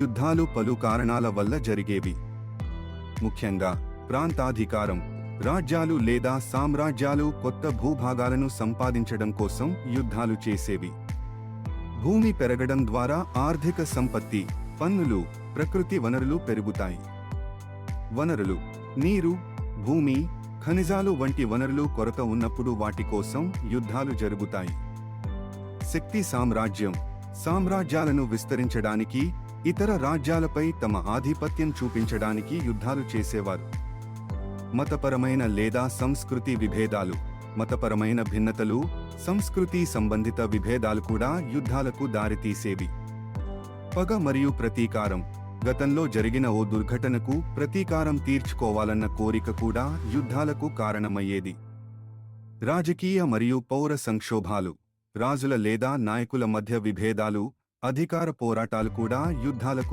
యుద్ధాలు పలు కారణాల వల్ల జరిగేవి. ముఖ్యంగా ప్రాంతాధికారం, రాజ్యాలు లేదా సామ్రాజ్యాలు కొత్త భూభాగాలను సంపాదించడం కోసం యుద్ధాలు చేసేవి. భూమి పెరగడం ద్వారా ఆర్థిక సంపత్తి, పన్నులు, ప్రకృతి వనరులు పెరుగుతాయి. వనరులు: నీరు, భూమి, ఖనిజాలు వంటి వనరులు కొరత ఉన్నప్పుడు వాటి కోసం యుద్ధాలు జరుగుతాయి. శక్తి: సామ్రాజ్యాలను విస్తరించడానికి, ఇతర రాజ్యాలపై తమ ఆధిపత్యం చూపించడానికి యుద్ధాలు చేసేవారు. మతపరమైన లేదా సంస్కృతి విభేదాలు: మతపరమైన భిన్నతలు, సంస్కృతి సంబంధిత విభేదాలు కూడా యుద్ధాలకు దారితీసేవి. పగ మరియు ప్రతీకారం: గతంలో జరిగిన ఓ దుర్ఘటనకు ప్రతీకారం తీర్చుకోవాలన్న కోరిక కూడా యుద్ధాలకు కారణమయ్యేది. రాజకీయ మరియు పౌర సంక్షోభాలు: రాజుల లేదా నాయకుల మధ్య విభేదాలు, అధికార పోరాటాలు కూడా యుద్ధాలకు